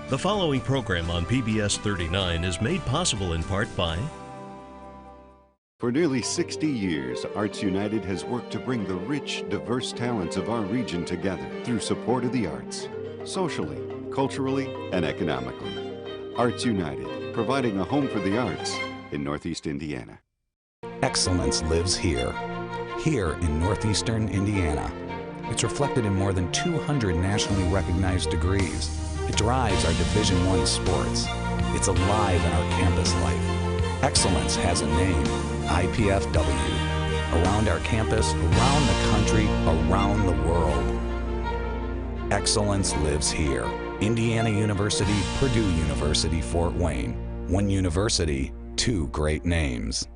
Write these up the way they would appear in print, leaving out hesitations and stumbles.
The following program on PBS 39 is made possible in part by... For nearly 60 years, Arts United has worked to bring the rich, diverse talents of our region together through support of the arts, socially, culturally, and economically. Arts United, providing a home for the arts in Northeast Indiana. Excellence lives here in Northeastern Indiana. It's reflected in more than 200 nationally recognized degrees. It drives our Division I sports. It's alive in our campus life. Excellence has a name, IPFW. Around our campus, around the country, around the world. Excellence lives here. Indiana University, Purdue University, Fort Wayne. One university, two great names.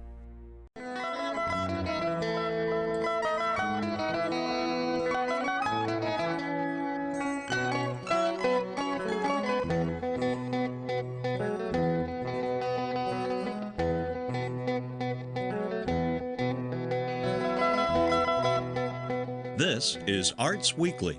This is Arts Weekly.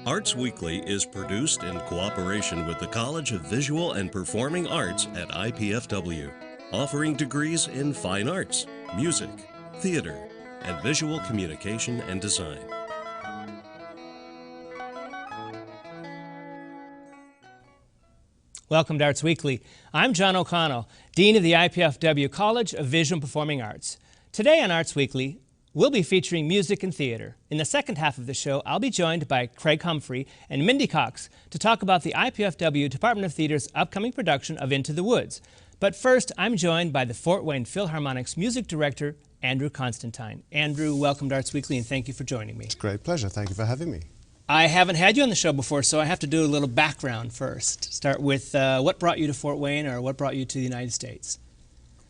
Arts Weekly is produced in cooperation with the College of Visual and Performing Arts at IPFW, offering degrees in fine arts, music, theater, and visual communication and design. Welcome to Arts Weekly. I'm John O'Connell, Dean of the IPFW College of Visual and Performing Arts. Today on Arts Weekly, we'll be featuring music and theater. In the second half of the show, I'll be joined by Craig Humphrey and Mindy Cox to talk about the IPFW Department of Theater's upcoming production of Into the Woods. But first, I'm joined by the Fort Wayne Philharmonic's music director, Andrew Constantine. Andrew, welcome to Arts Weekly, and thank you for joining me. It's a great pleasure. Thank you for having me. I haven't had you on the show before, so I have to do a little background first. Start with what brought you to Fort Wayne, or what brought you to the United States?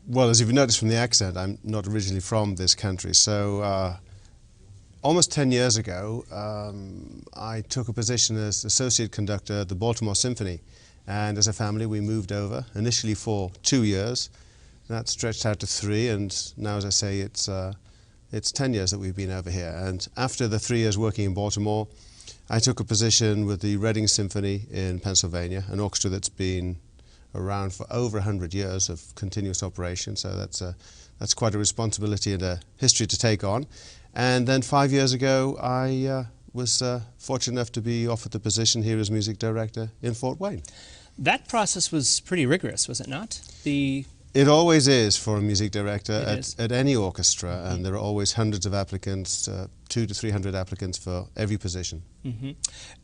Well, as you've noticed from the accent, I'm not originally from this country. So almost 10 years ago, I took a position as associate conductor at the Baltimore Symphony. And as a family, we moved over, initially for 2 years. That stretched out to 3, and now, as I say, it's 10 years that we've been over here. And after the 3 years working in Baltimore, I took a position with the Reading Symphony in Pennsylvania, an orchestra that's been around for over 100 years of continuous operation, so that's quite a responsibility and a history to take on. And then 5 years ago, I was fortunate enough to be offered the position here as music director in Fort Wayne. That process was pretty rigorous, was it not? It always is for a music director at any orchestra, Mm-hmm. and there are always hundreds of applicants, 200 to 300 applicants for every position. Mm-hmm.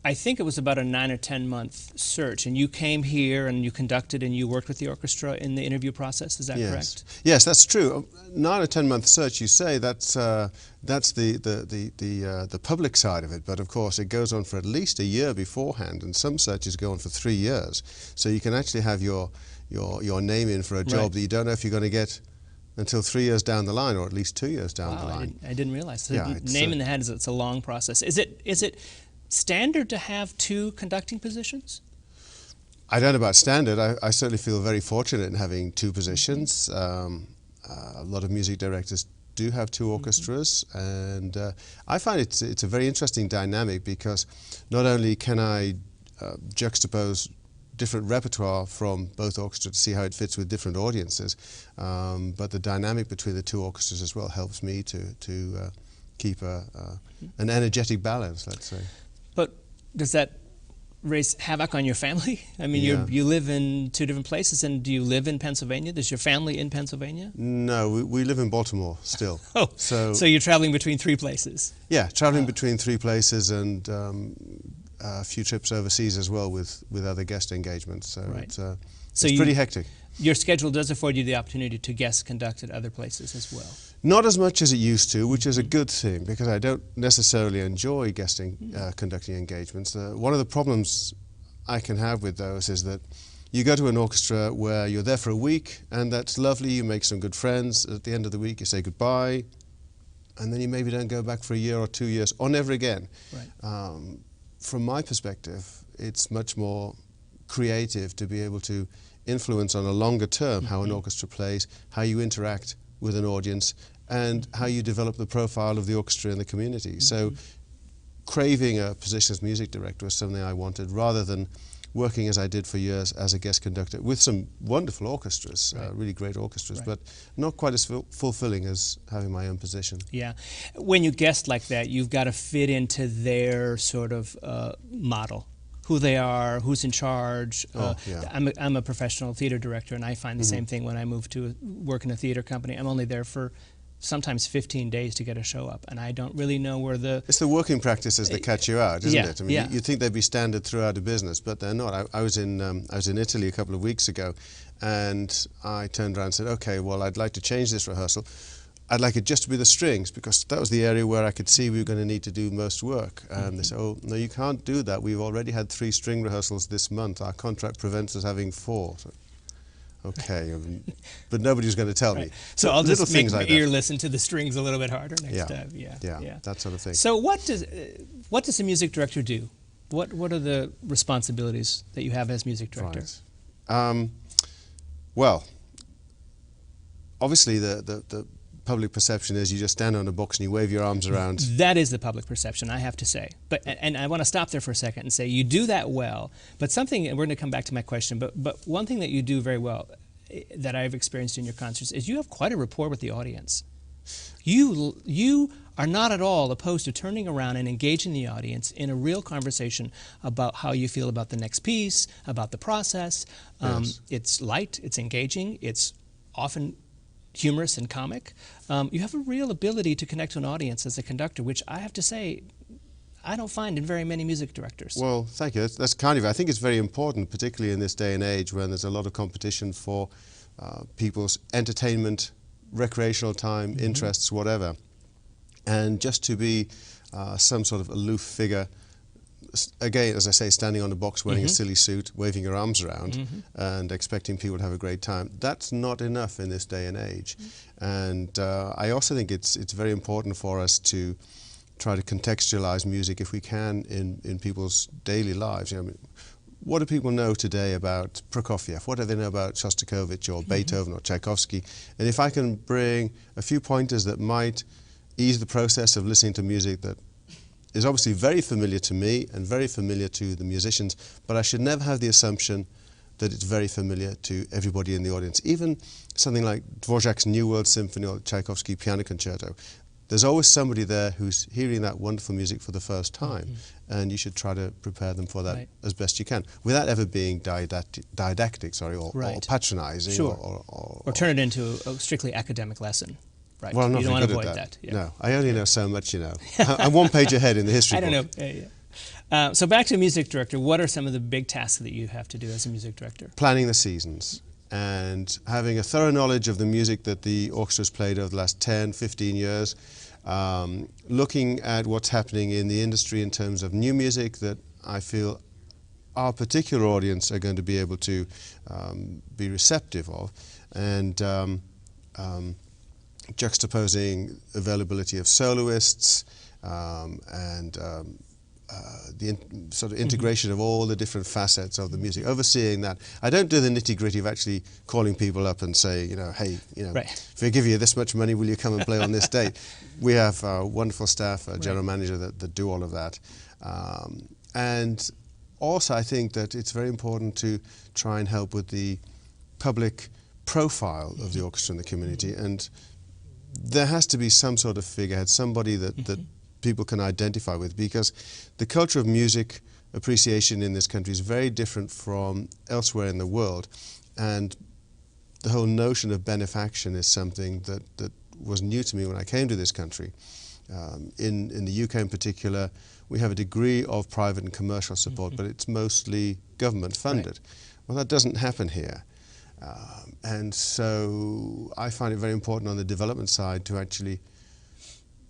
I think it was about a 9 or 10 month search, and you came here and you conducted and you worked with the orchestra in the interview process. Is that correct? Yes, that's true. 9 or 10 month search, you say, that's the public side of it, but of course it goes on for at least a year beforehand, and some searches go on for 3 years. So you can actually have your name in for a job that you don't know if you're going to get until 3 years down the line, or at least 2 years down the line. I didn't realize. So yeah, name in the head, it's a long process. Is it standard to have 2 conducting positions? I don't know about standard. I certainly feel very fortunate in having 2 positions. A lot of music directors do have 2 orchestras, and I find it's a very interesting dynamic, because not only can I juxtapose different repertoire from both orchestras to see how it fits with different audiences, but the dynamic between the 2 orchestras as well helps me to keep an energetic balance, let's say. But does that raise havoc on your family? I mean, you live in 2 different places, and do you live in Pennsylvania? Is your family in Pennsylvania? No, we live in Baltimore still. Oh, so you're traveling between 3 places? Yeah, traveling between 3 places, and a few trips overseas as well with other guest engagements. So it's pretty hectic. Your schedule does afford you the opportunity to guest conduct at other places as well? Not as much as it used to, which is a good thing, because I don't necessarily enjoy conducting engagements. One of the problems I can have with those is that you go to an orchestra where you're there for a week, and that's lovely, you make some good friends. At the end of the week you say goodbye, and then you maybe don't go back for a year or 2 years, or never again. Right. From my perspective, it's much more creative to be able to influence on a longer term how an orchestra plays, how you interact with an audience, and how you develop the profile of the orchestra in the community. So craving a position as music director was something I wanted, rather than working as I did for years as a guest conductor with some wonderful orchestras, really great orchestras, but not quite as fulfilling as having my own position. Yeah. When you guest like that, you've got to fit into their sort of model. Who they are, who's in charge. I'm a professional theater director, and I find the same thing when I move to work in a theater company. I'm only there for sometimes 15 days to get a show up, and I don't really know where the... It's the working practices that catch you out, isn't it? I mean, yeah. you'd think they'd be standard throughout a business, but they're not. I was in Italy a couple of weeks ago, and I turned around and said, okay, well, I'd like to change this rehearsal. I'd like it just to be the strings, because that was the area where I could see we were going to need to do most work. And they said, oh, no, you can't do that. We've already had 3 string rehearsals this month. Our contract prevents us having 4. So, okay, but nobody's going to tell me. So I'll just make my like ear listen to the strings a little bit harder next time. Yeah, that sort of thing. So what does a music director do? What are the responsibilities that you have as music director? Right. Well, obviously the public perception is you just stand on a box and you wave your arms around. That is the public perception, I have to say. But and I want to stop there for a second and say you do that well. But something, and we're going to come back to my question, but one thing that you do very well that I've experienced in your concerts is you have quite a rapport with the audience. You are not at all opposed to turning around and engaging the audience in a real conversation about how you feel about the next piece, about the process. Yes. It's light, it's engaging, it's often humorous and comic. You have a real ability to connect to an audience as a conductor, which I have to say, I don't find in very many music directors. Well, thank you. That's kind of, I think it's very important, particularly in this day and age when there's a lot of competition for people's entertainment, recreational time, interests, whatever. And just to be some sort of aloof figure, again, as I say, standing on the box wearing a silly suit, waving your arms around and expecting people to have a great time, that's not enough in this day and age. And I also think it's very important for us to try to contextualize music, if we can, in people's daily lives. You know, I mean, what do people know today about Prokofiev? What do they know about Shostakovich or Beethoven or Tchaikovsky? And if I can bring a few pointers that might ease the process of listening to music that is obviously very familiar to me and very familiar to the musicians, but I should never have the assumption that it's very familiar to everybody in the audience. Even something like Dvorak's New World Symphony or Tchaikovsky Piano Concerto, there's always somebody there who's hearing that wonderful music for the first time, and you should try to prepare them for that as best you can, without ever being didactic, or patronizing. Sure. Or turn it into a strictly academic lesson. Right. Well, I'm not you don't very want to good avoid at that. Yeah. No, I only know so much, you know. I'm 1 page ahead in the history book. I don't know. So back to music director, what are some of the big tasks that you have to do as a music director? Planning the seasons and having a thorough knowledge of the music that the orchestra's played over the last 10, 15 years, looking at what's happening in the industry in terms of new music that I feel our particular audience are going to be able to be receptive of, and juxtaposing availability of soloists and the sort of integration of all the different facets of the music, overseeing that. I don't do the nitty-gritty of actually calling people up and say, you know, hey, you know, if we give you this much money, will you come and play on this date? We have wonderful staff, a general manager that do all of that. And also I think that it's very important to try and help with the public profile of the orchestra in the community, and there has to be some sort of figurehead, somebody that people can identify with, because the culture of music appreciation in this country is very different from elsewhere in the world, and the whole notion of benefaction is something that was new to me when I came to this country. In the UK in particular, we have a degree of private and commercial support, but it's mostly government funded. Well, that doesn't happen here. And so I find it very important on the development side to actually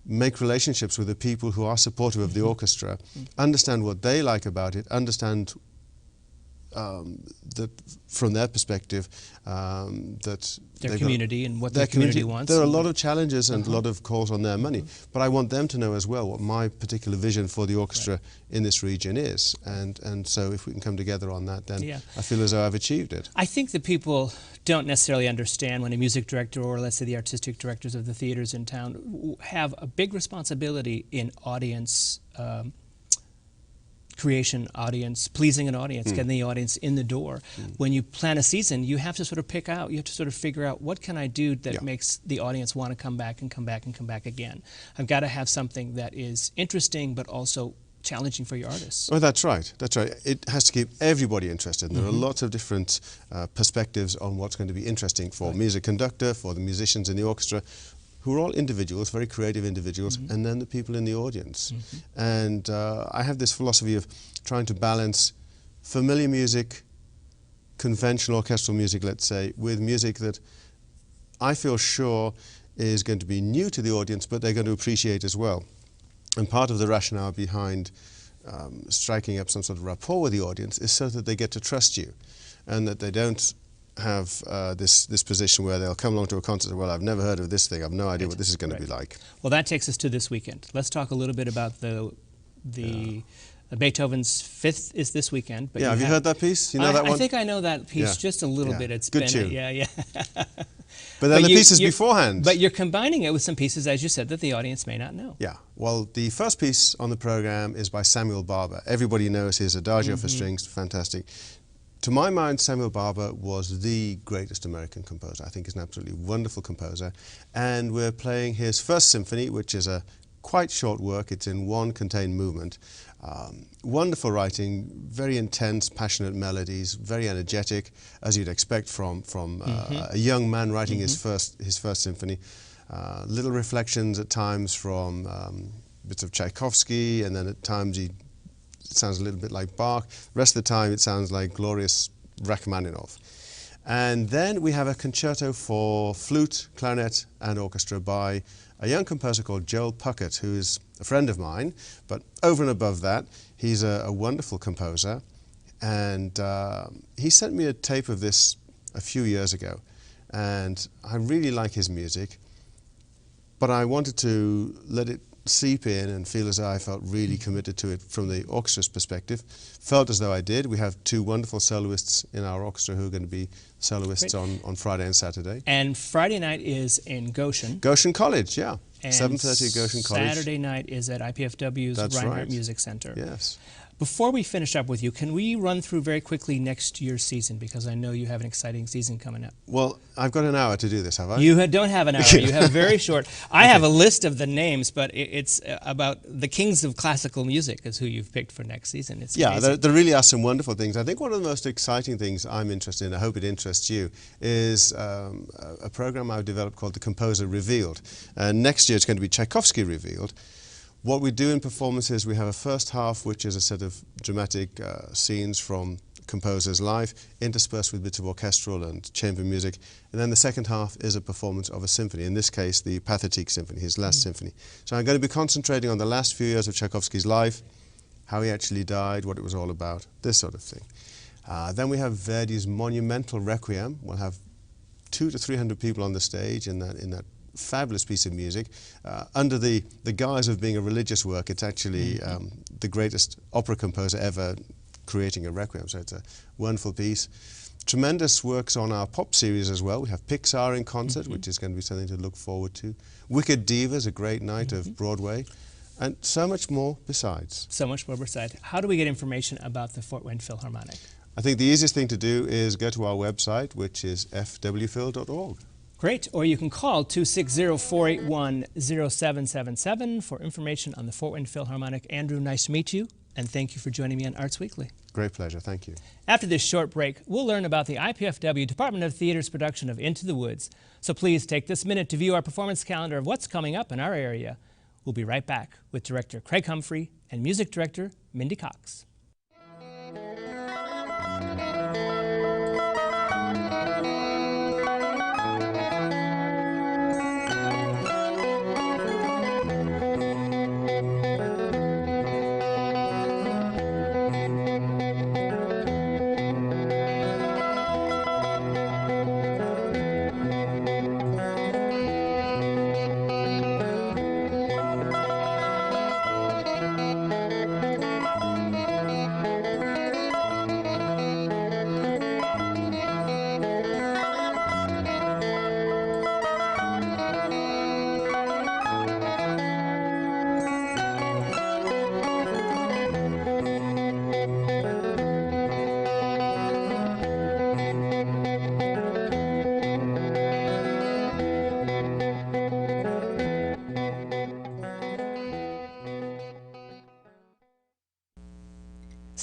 make relationships with the people who are supportive of the orchestra, understand what they like about it, understand that from their perspective that their community and what their community wants. There are a lot of challenges and a lot of calls on their money, but I want them to know as well what my particular vision for the orchestra in this region is, and so if we can come together on that, then I feel as though I've achieved it. I think that people don't necessarily understand when a music director, or let's say the artistic directors of the theaters in town, have a big responsibility in audience creation, audience, pleasing an audience, getting the audience in the door. When you plan a season, you have to sort of pick out, you have to sort of figure out what can I do that makes the audience want to come back and come back and come back again. I've got to have something that is interesting but also challenging for your artists. Oh, that's right. That's right. It has to keep everybody interested. And there are lots of different perspectives on what's going to be interesting for music conductor, for the musicians in the orchestra, who are all individuals, very creative individuals, and then the people in the audience. And I have this philosophy of trying to balance familiar music, conventional orchestral music, let's say, with music that I feel sure is going to be new to the audience, but they're going to appreciate as well. And part of the rationale behind striking up some sort of rapport with the audience is so that they get to trust you, and that they don't have this position where they'll come along to a concert and, well, I've never heard of this thing, I've no idea what this is going to be like. Well, that takes us to this weekend. Let's talk a little bit about the Beethoven's Fifth is this weekend. But have you heard that piece? You know that one? I think I know that piece just a little bit. It's good been tune. But then the pieces beforehand. But you're combining it with some pieces, as you said, that the audience may not know. Yeah. Well, the first piece on the program is by Samuel Barber. Everybody knows his Adagio for strings, fantastic. To my mind, Samuel Barber was the greatest American composer. I think he's an absolutely wonderful composer. And we're playing his first symphony, which is a quite short work. It's in one contained movement. Wonderful writing, very intense, passionate melodies, very energetic, as you'd expect from a young man writing his first symphony. Little reflections at times from bits of Tchaikovsky, and then at times it sounds a little bit like Bach. The rest of the time it sounds like glorious Rachmaninoff. And then we have a concerto for flute, clarinet and orchestra by a young composer called Joel Puckett, who is a friend of mine, but over and above that, he's a wonderful composer. And he sent me a tape of this a few years ago, and I really like his music, but I wanted to let it seep in and feel as though I felt really committed to it from the orchestra's perspective. Felt as though I did. We have two wonderful soloists in our orchestra who are going to be soloists on Friday and Saturday. And Friday night is in Goshen. Goshen College, yeah. And 7:30 at Goshen College. Saturday night is at IPFW's Reinhardt Music Center. Yes. Before we finish up with you, can we run through very quickly next year's season? Because I know you have an exciting season coming up. Well, I've got an hour to do this, have I? You don't have an hour. You have very short. I have a list of the names, but it's about the kings of classical music is who you've picked for next season. It's amazing. There really are some wonderful things. I think one of the most exciting things I'm interested in, I hope it interests you, is a program I've developed called The Composer Revealed. Next year it's going to be Tchaikovsky Revealed. What we do in performances, we have a first half, which is a set of dramatic scenes from composers' life, interspersed with bits of orchestral and chamber music. And then the second half is a performance of a symphony, in this case, the Pathetique Symphony, his last symphony. So I'm going to be concentrating on the last few years of Tchaikovsky's life, how he actually died, what it was all about, this sort of thing. Then we have Verdi's monumental Requiem. We'll have 200 to 300 people on the stage in that fabulous piece of music. Under the guise of being a religious work, it's actually the greatest opera composer ever creating a requiem, so it's a wonderful piece. Tremendous works on our pop series as well. We have Pixar in concert, which is going to be something to look forward to. Wicked Divas, a great night of Broadway, and so much more besides. So much more besides. How do we get information about the Fort Wayne Philharmonic? I think the easiest thing to do is go to our website, which is fwphil.org. Great. Or you can call 260-481-0777 for information on the Fort Wayne Philharmonic. Andrew, nice to meet you, and thank you for joining me on Arts Weekly. Great pleasure. Thank you. After this short break, we'll learn about the IPFW Department of Theater's production of Into the Woods. So please take this minute to view our performance calendar of what's coming up in our area. We'll be right back with director Craig Humphrey and music director Mindy Cox.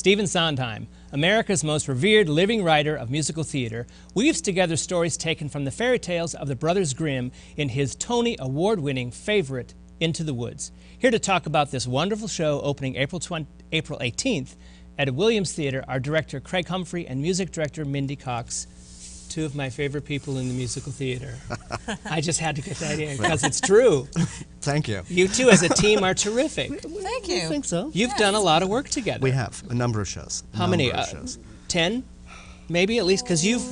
Stephen Sondheim, America's most revered living writer of musical theater, weaves together stories taken from the fairy tales of the Brothers Grimm in his Tony Award-winning favorite, Into the Woods. Here to talk about this wonderful show opening April 18th at Williams Theater, our director Craig Humphrey and music director Mindy Cox, two of my favorite people in the musical theater. I just had to get that in because it's true. Thank you. You two as a team are terrific. Thank you. I think so. You've done a lot of work together. We have a number of shows. How many? 10, maybe at least, because you've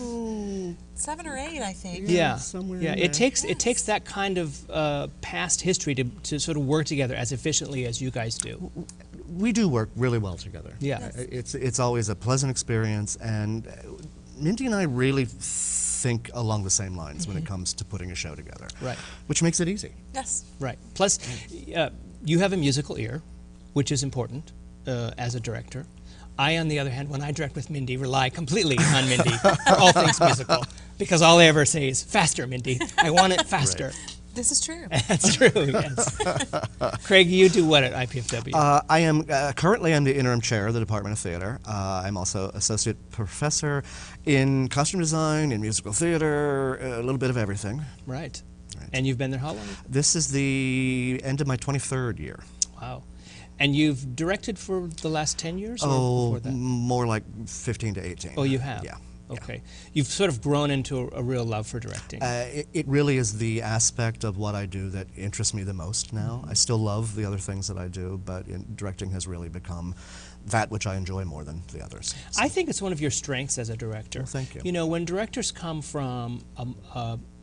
7 or 8, I think. yeah. somewhere Yeah. in It there. takes that kind of past history to sort of work together as efficiently as you guys do. We do work really well together. Yeah. It's always a pleasant experience, and Mindy and I really think along the same lines when it comes to putting a show together. Right. Which makes it easy. Yes. Right. Plus, you have a musical ear, which is important as a director. I, on the other hand, when I direct with Mindy, rely completely on Mindy for all things musical, because all I ever say is, faster, Mindy. I want it faster. Right. This is true. That's true, yes. Craig, you do what at IPFW? I am currently I'm the interim chair of the Department of Theater. I'm also associate professor in costume design, in musical theater, a little bit of everything. Right. Right. And you've been there how long? This is the end of my 23rd year. Wow. And you've directed for the last 10 years or before that? More like 15 to 18. Oh, you have? Yeah. Okay. You've sort of grown into a real love for directing. It really is the aspect of what I do that interests me the most now. I still love the other things that I do, but directing has really become that which I enjoy more than the others. So. I think it's one of your strengths as a director. Well, thank you. You know, when directors come from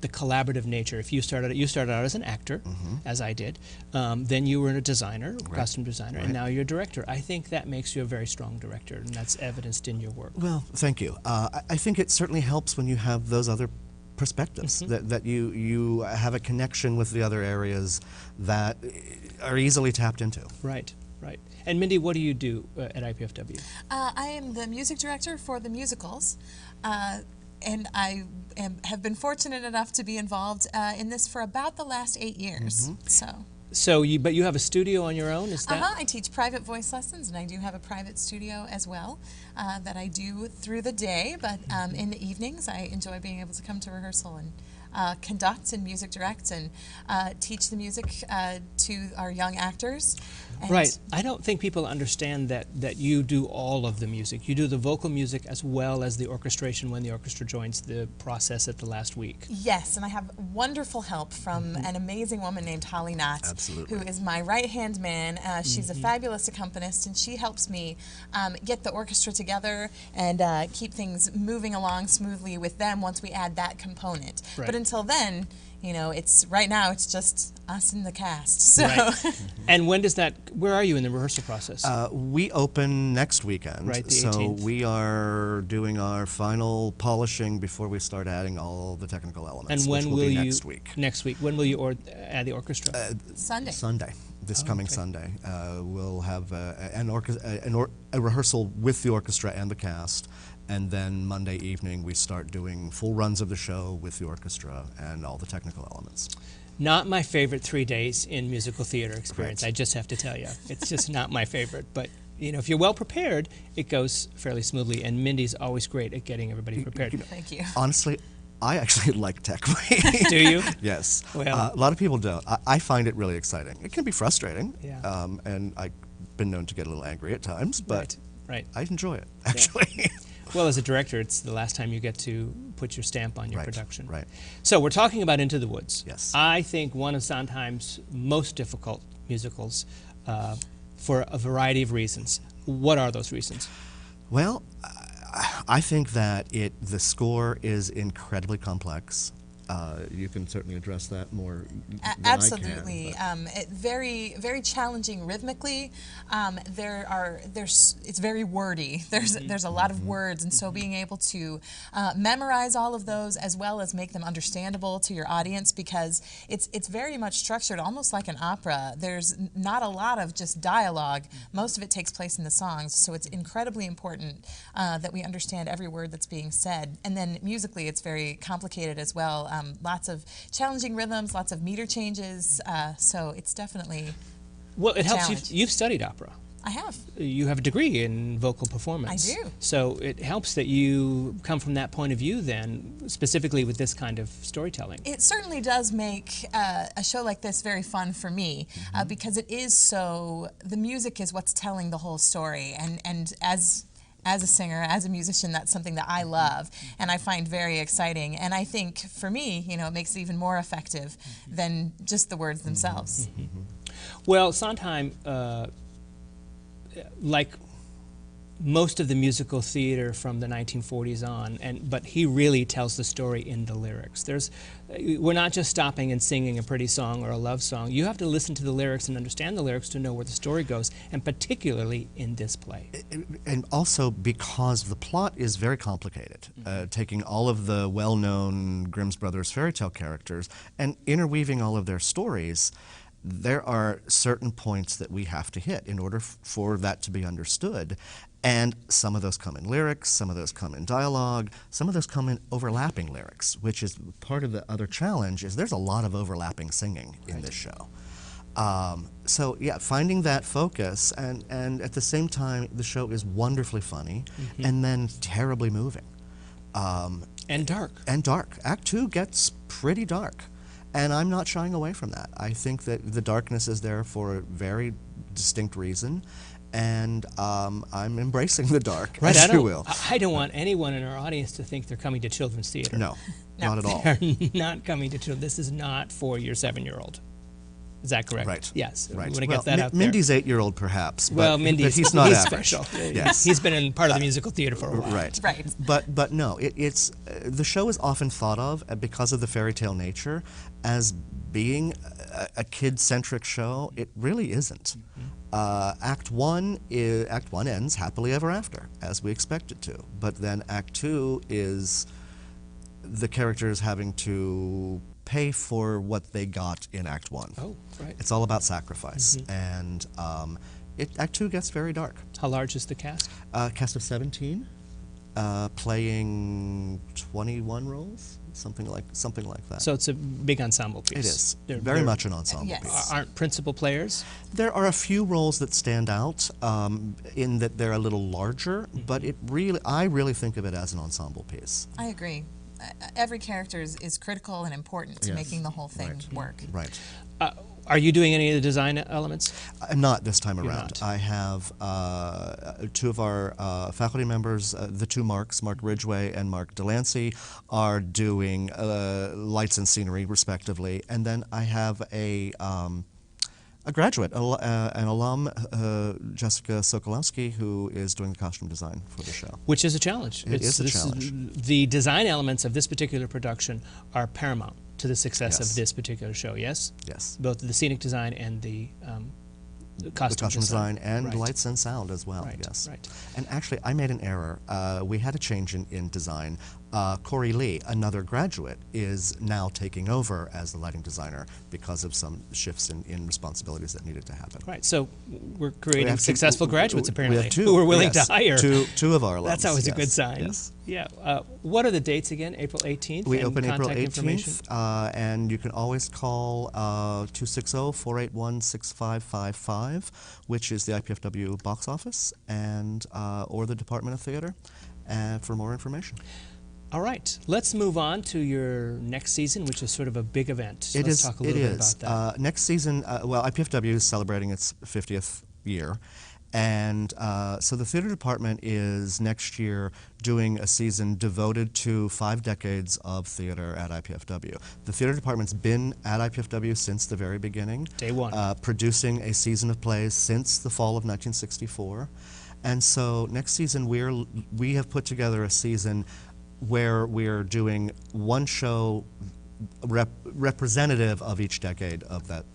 the collaborative nature, if you started out as an actor, as I did, then you were a designer, costume designer, and now you're a director. I think that makes you a very strong director, and that's evidenced in your work. Well, thank you. I think it certainly helps when you have those other perspectives, that you have a connection with the other areas that are easily tapped into. Right, right. And Mindy, what do you do at IPFW? I am the music director for the musicals, and I have been fortunate enough to be involved in this for about the last 8 years. So, but you have a studio on your own, is that? I teach private voice lessons, and I do have a private studio as well that I do through the day, but in the evenings I enjoy being able to come to rehearsal and conduct and music direct and teach the music to our young actors. And right. I don't think people understand that you do all of the music. You do the vocal music as well as the orchestration when the orchestra joins the process at the last week. Yes, and I have wonderful help from an amazing woman named Holly Knott, Absolutely. who is my right-hand man. She's a fabulous accompanist, and she helps me get the orchestra together and keep things moving along smoothly with them once we add that component. Right. But until then, you know, right now it's just us and the cast. So. Right. And when does that, where are you in the rehearsal process? We open next weekend, Right, the so 18th. we are doing our final polishing before we start adding all the technical elements. And when which will will be you, next week? Next week. When will you add the orchestra? Sunday. Sunday, this coming okay. Sunday. We'll have a rehearsal with the orchestra and the cast, and then Monday evening we start doing full runs of the show with the orchestra and all the technical elements. Not my favorite 3 days in musical theater experience, Correct. I just have to tell you. It's just not my favorite, but you know, if you're well prepared, it goes fairly smoothly, and Mindy's always great at getting everybody prepared. Thank you. Honestly, I actually like tech. Do you? Yes. Well- a lot of people don't. I find it really exciting. It can be frustrating, Yeah. and I've been known to get a little angry at times, but Right. I enjoy it, actually. Well, as a director, it's the last time you get to put your stamp on your Right, production. right. So we're talking about Into the Woods. Yes. I think one of Sondheim's most difficult musicals for a variety of reasons. What are those reasons? Well, I think that the score is incredibly complex. You can certainly address that more than Absolutely. I can. Very, very challenging rhythmically. It's very wordy. There's a lot of words, and so being able to memorize all of those as well as make them understandable to your audience, because it's very much structured almost like an opera. There's not a lot of just dialogue. Most of it takes place in the songs, so it's incredibly important that we understand every word that's being said. And then musically, it's very complicated as well. Lots of challenging rhythms, lots of meter changes, so it's definitely Well, it helps challenge. you've studied opera. I have. You have a degree in vocal performance. I do. So it helps that you come from that point of view then, specifically with this kind of storytelling. It certainly does make a show like this very fun for me, because it is so, the music is what's telling the whole story, and as a singer, as a musician, that's something that I love and I find very exciting. And I think for me, you know, it makes it even more effective than just the words themselves. Well, Sondheim, like most of the musical theater from the 1940s on, but he really tells the story in the lyrics. We're not just stopping and singing a pretty song or a love song. You have to listen to the lyrics and understand the lyrics to know where the story goes, and particularly in this play. And also because the plot is very complicated, taking all of the well-known Grimm's Brothers fairy tale characters and interweaving all of their stories. There are certain points that we have to hit in order for that to be understood. And some of those come in lyrics, some of those come in dialogue, some of those come in overlapping lyrics, which is part of the other challenge is there's a lot of overlapping singing in this show. So yeah, finding that focus and at the same time the show is wonderfully funny and then terribly moving. And dark. And dark. Act 2 gets pretty dark. And I'm not shying away from that. I think that the darkness is there for a very distinct reason, and I'm embracing the dark, right, as you will. I don't want anyone in our audience to think they're coming to children's theater. No, not at all. They're not coming to children. This is not for your 7-year-old. Is that correct? Right. Yes. Right. I want to Well, get that out there. Mindy's 8-year-old, perhaps. Well, but he's not average. special. Yes. He's been in part of the musical theater for a while. Right. Right. But no, it's the show is often thought of because of the fairy tale nature as being a kid-centric show. It really isn't. Act 1 ends happily ever after, as we expect it to. But then Act 2 is the characters having to pay for what they got in Act 1. Oh, right. It's all about sacrifice, and Act 2 gets very dark. How large is the cast? Cast of 17, playing 21 roles, something like that. So it's a big ensemble piece. It is They're very much an ensemble Yes. piece. Aren't principal players? There are a few roles that stand out in that they're a little larger, but I really think of it as an ensemble piece. I agree. Every character is critical and important to making the whole thing work. Right. Are you doing any of the design elements? Not this time You're around. not. I have 2 of our faculty members, the 2 Marks, Mark Ridgway and Mark Delancey, are doing lights and scenery, respectively. And then I have a graduate, an alum, Jessica Sokolowski, who is doing the costume design for the show. Which is a challenge. It is a challenge. The design elements of this particular production are paramount to the success Yes. of this particular show, yes? Yes. Both the scenic design and the costume design and Right. lights and sound as well, Right, yes. right. And actually, I made an error. We had a change in design. Corey Lee, another graduate, is now taking over as the lighting designer because of some shifts in responsibilities that needed to happen. Right, so we're creating have two- successful graduates, we apparently, have 2, who we're willing yes. to hire. Two of our alums. That's always a yes, good sign. Yes. Yeah. What are the dates again? April 18th? We and open April contact information? 18th, and you can always call 260-481-6555, which is the IPFW box office, and or the Department of Theater, for more information. All right, let's move on to your next season, which is sort of a big event. Let's talk a little bit about that. Next season, well, IPFW is celebrating its 50th year. And so the theater department is next year doing a season devoted to 5 decades of theater at IPFW. The theater department's been at IPFW since the very beginning. Day one. Producing a season of plays since the fall of 1964. And so next season we have put together a season where we're doing one show representative of each decade of that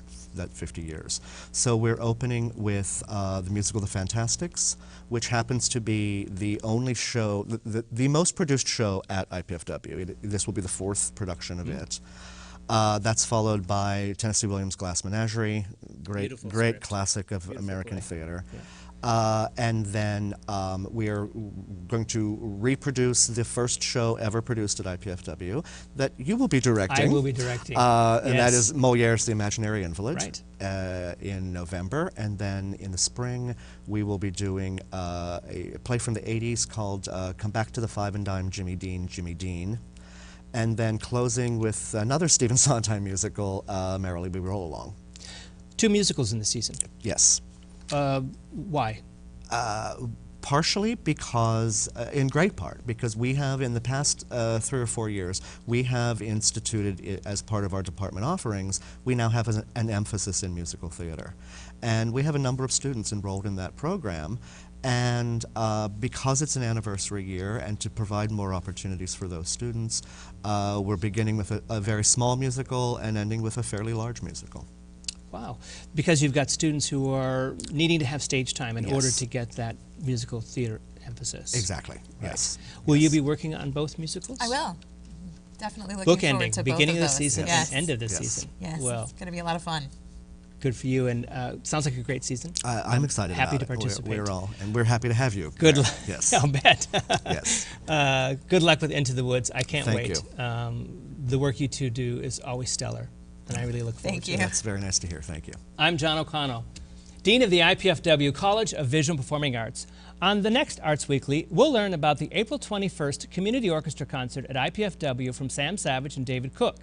50 years. So we're opening with the musical The Fantastics, which happens to be the only show, the most produced show at IPFW. This will be the 4th production of it. That's followed by Tennessee Williams' Glass Menagerie, great script. classic of Beautiful American play. theater. Yeah. And then we are going to reproduce the first show ever produced at IPFW that you will be directing. I will be directing. And that is Molière's The Imaginary Invalid, Right. in November. And then in the spring, we will be doing a play from the 80s called Come Back to the Five and Dime, Jimmy Dean, Jimmy Dean. And then closing with another Stephen Sondheim musical, Merrily We Roll Along. 2 musicals in the season. Yes. Why? Partially because, in great part, because we have in the past 3 or 4 years, we have instituted as part of our department offerings, we now have an emphasis in musical theater. And we have a number of students enrolled in that program. And because it's an anniversary year and to provide more opportunities for those students, we're beginning with a very small musical and ending with a fairly large musical. Wow. Because you've got students who are needing to have stage time in Yes. order to get that musical theater emphasis. Exactly, yes. Will you be working on both musicals? I will. Definitely looking forward Bookending, to beginning both of of the those. season Yes. and end of the Yes. season. Yes, Well, it's going to be a lot of fun. good for you, and sounds like a great season. I'm excited happy about to participate. We're happy to have you. Good there. luck. Yes. I'll bet. Yes. Good luck with Into the Woods. I can't Thank wait. you. The work you two do is always stellar, and I really look forward Thank to you. it. That's very nice to hear. Thank you. I'm John O'Connell, Dean of the IPFW College of Visual and Performing Arts. On the next Arts Weekly, we'll learn about the April 21st Community Orchestra Concert at IPFW from Sam Savage and David Cook.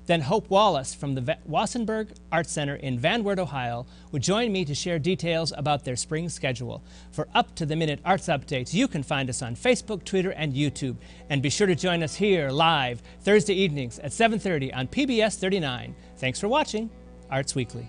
Then Hope Wallace from the Wassenberg Arts Center in Van Wert, Ohio, will join me to share details about their spring schedule. For up-to-the-minute arts updates, you can find us on Facebook, Twitter, and YouTube. And be sure to join us here live Thursday evenings at 7:30 on PBS 39. Thanks for watching Arts Weekly.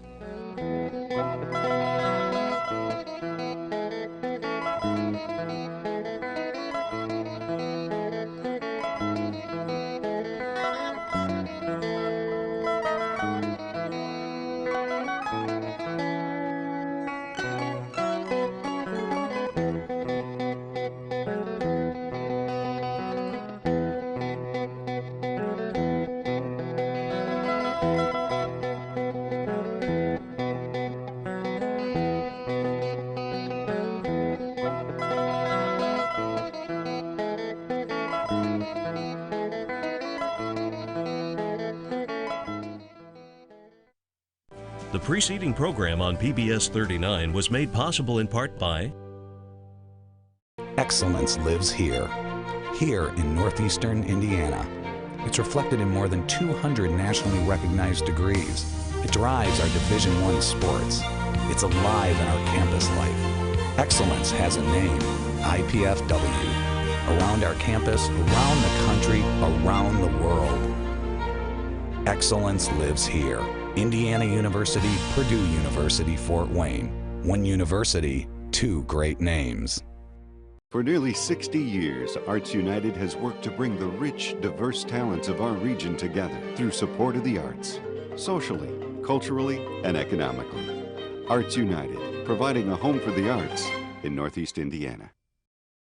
The preceding program on PBS 39 was made possible in part by Excellence lives here in northeastern Indiana. It's reflected in more than 200 nationally recognized degrees. It drives our Division I sports. It's alive in our campus life. Excellence has a name, IPFW. Around our campus, around the country, around the world. Excellence lives here. Indiana University, Purdue University, Fort Wayne. One university, 2 great names. For nearly 60 years, Arts United has worked to bring the rich, diverse talents of our region together through support of the arts, socially, culturally, and economically. Arts United, providing a home for the arts in Northeast Indiana.